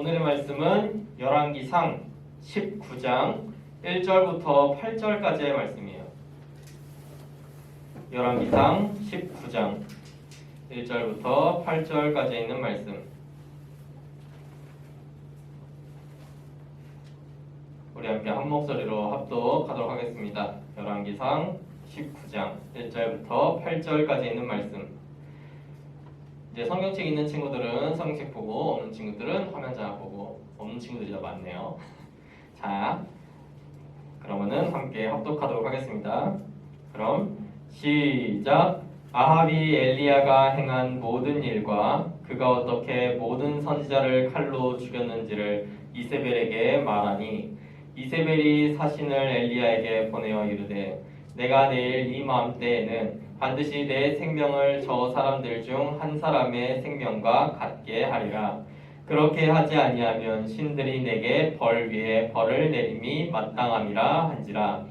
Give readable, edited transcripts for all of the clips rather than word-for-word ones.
오늘의 말씀은 열왕기상 19장 1절부터 8절까지의 말씀이에요. 열왕기상 19장 1절부터 8절까지 있는 말씀. 우리 함께 한 목소리로 합독하도록 하겠습니다. 열왕기상 19장 1절부터 8절까지 있는 말씀. 이제 성경책 있는 친구들은 성경책 보고, 없는 친구들은 화면 장악 보고, 없는 친구들이 더 많네요. 자, 그러면은 함께 합독하도록 하겠습니다. 그럼 시작. 아합이 엘리야가 행한 모든 일과 그가 어떻게 모든 선지자를 칼로 죽였는지를 이세벨에게 말하니, 이세벨이 사신을 엘리야에게 보내어 이르되, 내가 내일 이 마음때에는 반드시 내 생명을 저 사람들 중 한 사람의 생명과 같게 하리라. 그렇게 하지 아니하면 신들이 내게 벌 위에 벌을 내림이 마땅함이라 한지라.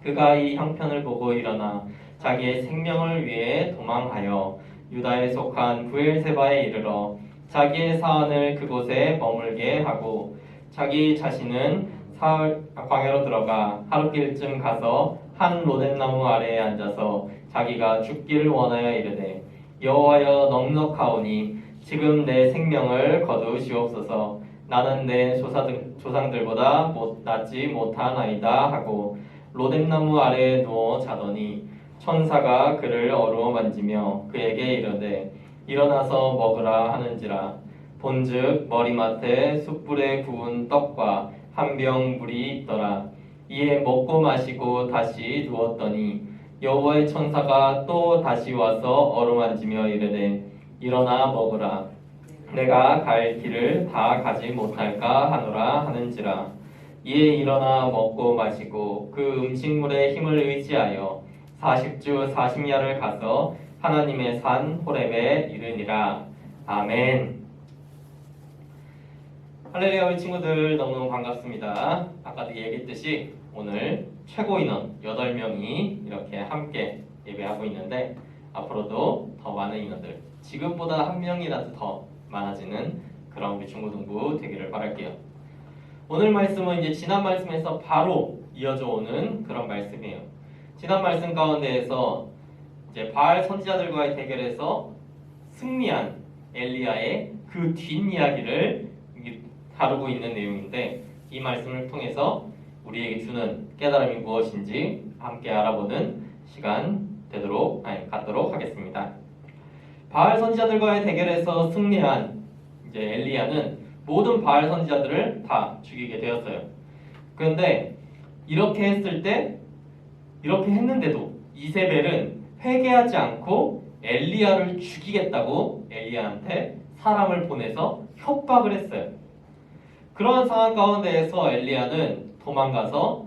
그가 이 형편을 보고 일어나 자기의 생명을 위해 도망하여 유다에 속한 브엘세바에 이르러 자기의 사안을 그곳에 머물게 하고, 자기 자신은 광야로 들어가 하룻길쯤 가서 한 로뎀나무 아래에 앉아서 자기가 죽기를 원하여 이르되, 여호와여 넉넉하오니 지금 내 생명을 거두시옵소서. 나는 내 조상들보다 낫지 못하나이다 하고 로뎀나무 아래에 누워 자더니 천사가 그를 어루만지며 그에게 이르되, 일어나서 먹으라 하는지라. 본즉 머리맡에 숯불에 구운 떡과 한 병 물이 있더라. 이에 먹고 마시고 다시 누웠더니 여호와의 천사가 또 다시 와서 어루만지며 이르되, 일어나 먹으라. 내가 갈 길을 다 가지 못할까 하노라 하는지라. 이에 일어나 먹고 마시고 그 음식물의 힘을 의지하여 40주 40야를 가서 하나님의 산 호렙에 이르니라. 아멘. 할렐루야. 우리 친구들 너무너무 반갑습니다. 아까도 얘기했듯이 오늘 최고 인원 8명이 이렇게 함께 예배하고 있는데, 앞으로도 더 많은 인원들, 지금보다 한 명이라도 더 많아지는 그런 우리 중고등부 되기를 바랄게요. 오늘 말씀은 이제 지난 말씀에서 바로 이어져 오는 그런 말씀이에요. 지난 말씀 가운데에서 이제 바알 선지자들과의 대결에서 승리한 엘리야의 그 뒷이야기를 다루고 있는 내용인데, 이 말씀을 통해서 우리에게 주는 깨달음이 무엇인지 함께 알아보는 시간 갖도록 하겠습니다. 바알 선지자들과의 대결에서 승리한 이제 엘리야는 모든 바알 선지자들을 다 죽이게 되었어요. 그런데 이렇게 했는데도 이세벨은 회개하지 않고 엘리야를 죽이겠다고 엘리야한테 사람을 보내서 협박을 했어요. 그런 상황 가운데에서 엘리야는 도망가서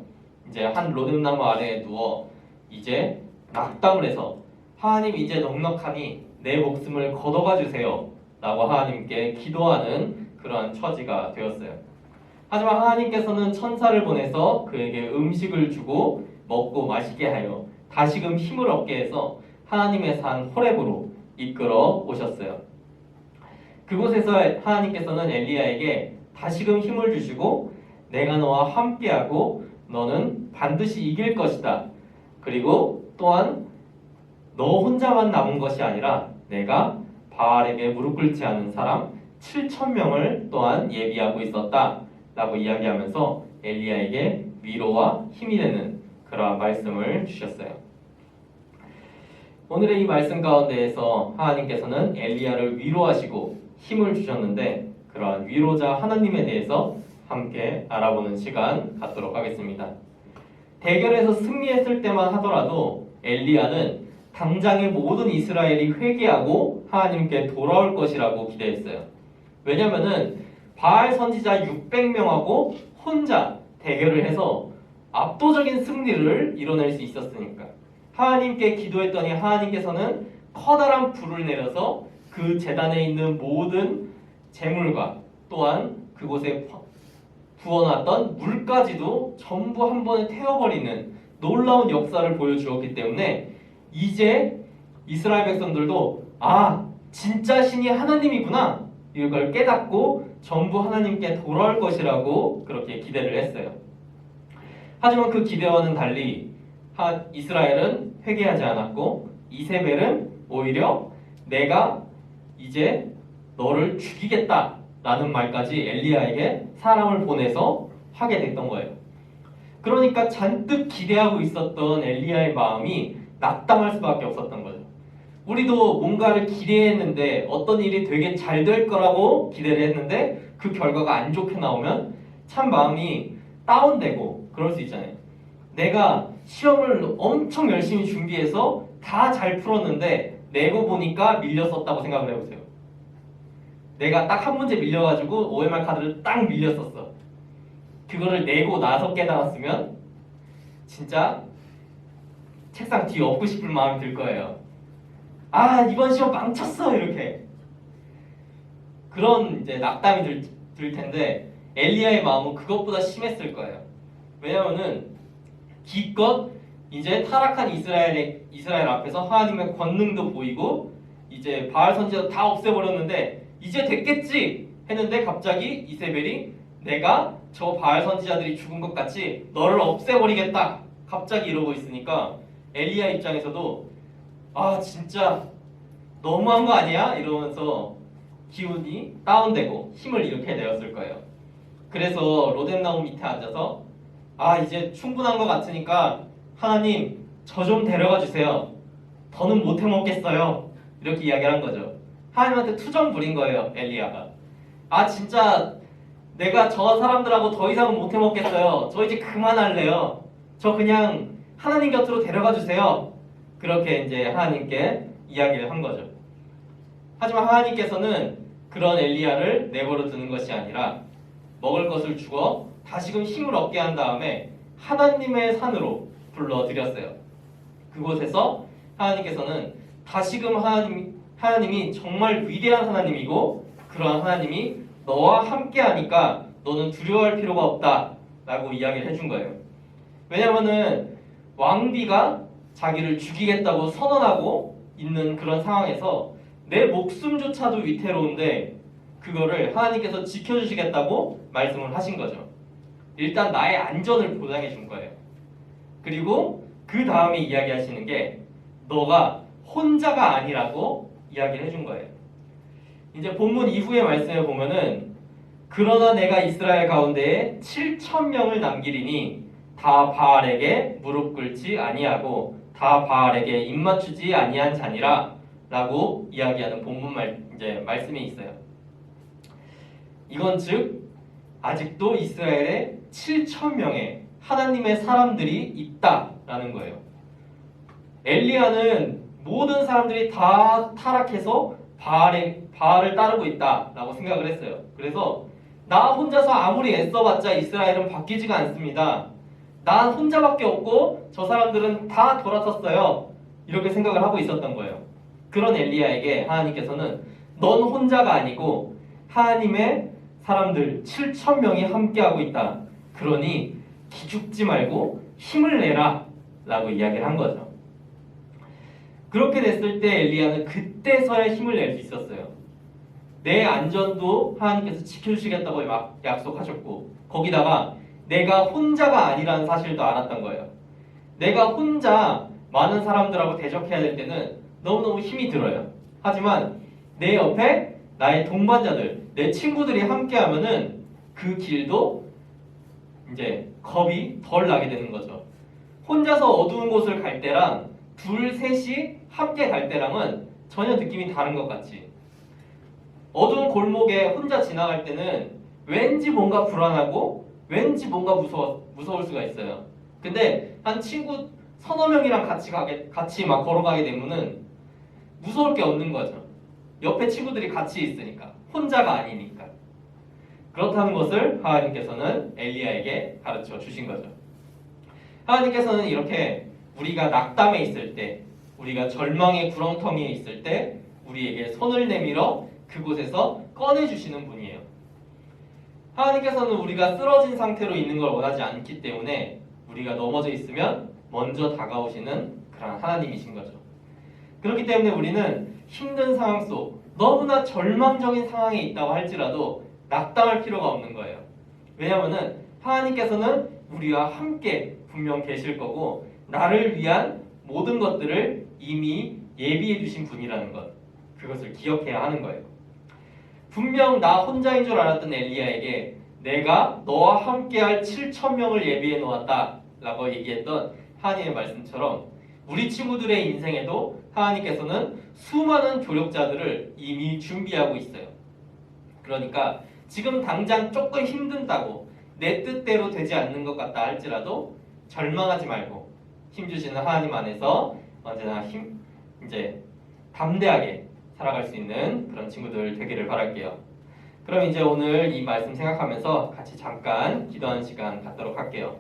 이제 한 로뎀나무 아래에 누워 이제 낙담을 해서, 하나님 이제 넉넉하니 내 목숨을 걷어가 주세요 라고 하나님께 기도하는 그러한 처지가 되었어요. 하지만 하나님께서는 천사를 보내서 그에게 음식을 주고 먹고 마시게 하여 다시금 힘을 얻게 해서 하나님의 산 호렙으로 이끌어 오셨어요. 그곳에서 하나님께서는 엘리야에게 다시금 힘을 주시고, 내가 너와 함께하고 너는 반드시 이길 것이다. 그리고 또한 너 혼자만 남은 것이 아니라 내가 바알에게 무릎 꿇지 않은 사람 7,000명을 또한 예비하고 있었다 라고 이야기하면서 엘리야에게 위로와 힘이 되는 그러한 말씀을 주셨어요. 오늘의 이 말씀 가운데에서 하나님께서는 엘리야를 위로하시고 힘을 주셨는데, 그러한 위로자 하나님에 대해서 함께 알아보는 시간 갖도록 하겠습니다. 대결에서 승리했을 때만 하더라도 엘리야는 당장의 모든 이스라엘이 회개하고 하나님께 돌아올 것이라고 기대했어요. 왜냐면은 바알 선지자 600명하고 혼자 대결을 해서 압도적인 승리를 이뤄낼 수 있었으니까. 하나님께 기도했더니 하나님께서는 커다란 불을 내려서 그 제단에 있는 모든 재물과 또한 그곳에 부어놨던 물까지도 전부 한 번에 태워버리는 놀라운 역사를 보여주었기 때문에 이제 이스라엘 백성들도, 아, 진짜 신이 하나님이구나 이걸 깨닫고 전부 하나님께 돌아올 것이라고 그렇게 기대를 했어요. 하지만 그 기대와는 달리 이스라엘은 회개하지 않았고 이세벨은 오히려 내가 이제 너를 죽이겠다라는 말까지 엘리야에게 사람을 보내서 하게 됐던 거예요. 그러니까 잔뜩 기대하고 있었던 엘리야의 마음이 낙담할 수밖에 없었던 거죠. 우리도 뭔가를 기대했는데 어떤 일이 되게 잘 될 거라고 기대를 했는데 그 결과가 안 좋게 나오면 참 마음이 다운되고 그럴 수 있잖아요. 내가 시험을 엄청 열심히 준비해서 다 잘 풀었는데 내고 보니까 밀렸었다고 생각을 해보세요. 내가 딱 한 문제 밀려가지고 OMR 카드를 딱 밀렸었어. 그거를 내고 나서 깨달았으면 진짜 책상 뒤에 엎고 싶을 마음이 들 거예요. 아, 이번 시험 망쳤어 이렇게. 그런 이제 낙담이 들 텐데 엘리야의 마음은 그것보다 심했을 거예요. 왜냐하면은 기껏 이제 타락한 이스라엘 앞에서 하나님의 권능도 보이고 이제 바알 선지자 다 없애버렸는데 이제 됐겠지 했는데 갑자기 이세벨이 내가 저 바알 선지자들이 죽은 것 같이 너를 없애버리겠다 갑자기 이러고 있으니까 엘리야 입장에서도 아 진짜 너무한 거 아니야? 이러면서 기운이 다운되고 힘을 잃게 되었을 거예요. 그래서 로덴나무 밑에 앉아서 아 이제 충분한 것 같으니까 하나님 저 좀 데려가 주세요. 더는 못 해먹겠어요. 이렇게 이야기를 한 거죠. 하나님한테 투정 부린 거예요. 엘리야가. 아 진짜 내가 저 사람들하고 더 이상은 못 해먹겠어요. 저 이제 그만할래요. 저 그냥 하나님 곁으로 데려가 주세요. 그렇게 이제 하나님께 이야기를 한 거죠. 하지만 하나님께서는 그런 엘리야를 내버려 두는 것이 아니라 먹을 것을 주어 다시금 힘을 얻게 한 다음에 하나님의 산으로 불러들였어요. 그곳에서 하나님께서는 다시금 하나님이 정말 위대한 하나님이고 그러한 하나님이 너와 함께하니까 너는 두려워할 필요가 없다 라고 이야기를 해준 거예요. 왜냐하면은 왕비가 자기를 죽이겠다고 선언하고 있는 그런 상황에서 내 목숨조차도 위태로운데 그거를 하나님께서 지켜주시겠다고 말씀을 하신 거죠. 일단 나의 안전을 보장해 준 거예요. 그리고 그 다음에 이야기하시는 게 너가 혼자가 아니라고 이야기를 해준 거예요. 이제 본문 이후의 말씀을 보면은 그러나 내가 이스라엘 가운데에 7,000명을 남기리니 다 바알에게 무릎 꿇지 아니하고 다 바알에게 입맞추지 아니한 자니라 라고 이야기하는 본문 말씀이 있어요. 이건 즉 아직도 이스라엘에 7,000명의 하나님의 사람들이 있다라는 거예요. 엘리야는 모든 사람들이 다 타락해서 바알을 따르고 있다라고 생각을 했어요. 그래서 나 혼자서 아무리 애써봤자 이스라엘은 바뀌지가 않습니다. 난 혼자밖에 없고 저 사람들은 다 돌아섰어요. 이렇게 생각을 하고 있었던 거예요. 그런 엘리야에게 하나님께서는 넌 혼자가 아니고 하나님의 사람들 7,000명이 함께하고 있다. 그러니 기죽지 말고 힘을 내라 라고 이야기를 한 거죠. 그렇게 됐을 때 엘리야는 그때서야 힘을 낼 수 있었어요. 내 안전도 하나님께서 지켜주시겠다고 약속하셨고 거기다가 내가 혼자가 아니라는 사실도 알았던 거예요. 내가 혼자 많은 사람들하고 대적해야 될 때는 너무너무 힘이 들어요. 하지만 내 옆에 나의 동반자들, 내 친구들이 함께하면은 그 길도 이제 겁이 덜 나게 되는 거죠. 혼자서 어두운 곳을 갈 때랑 둘, 셋이 함께 갈 때랑은 전혀 느낌이 다른 것 같지. 어두운 골목에 혼자 지나갈 때는 왠지 뭔가 불안하고 왠지 뭔가 무서울 수가 있어요. 근데 한 친구 서너 명이랑 같이 막 걸어가게 되면은 무서울 게 없는 거죠. 옆에 친구들이 같이 있으니까. 혼자가 아니니까. 그렇다는 것을 하나님께서는 엘리야에게 가르쳐 주신 거죠. 하나님께서는 이렇게 우리가 낙담에 있을 때, 우리가 절망의 구렁텅이에 있을 때 우리에게 손을 내밀어 그곳에서 꺼내주시는 분이에요. 하나님께서는 우리가 쓰러진 상태로 있는 걸 원하지 않기 때문에 우리가 넘어져 있으면 먼저 다가오시는 그런 하나님이신 거죠. 그렇기 때문에 우리는 힘든 상황 속, 너무나 절망적인 상황에 있다고 할지라도 낙담할 필요가 없는 거예요. 왜냐하면은 하나님께서는 우리와 함께 분명 계실 거고 나를 위한 모든 것들을 이미 예비해 주신 분이라는 것, 그것을 기억해야 하는 거예요. 분명 나 혼자인 줄 알았던 엘리야에게 내가 너와 함께할 7,000명을 예비해 놓았다 라고 얘기했던 하나님의 말씀처럼 우리 친구들의 인생에도 하나님께서는 수많은 교력자들을 이미 준비하고 있어요. 그러니까 지금 당장 조금 힘든다고 내 뜻대로 되지 않는 것 같다 할지라도 절망하지 말고 힘주시는 하나님 안에서 언제나 이제 담대하게 살아갈 수 있는 그런 친구들 되기를 바랄게요. 그럼 이제 오늘 이 말씀 생각하면서 같이 잠깐 기도하는 시간 갖도록 할게요.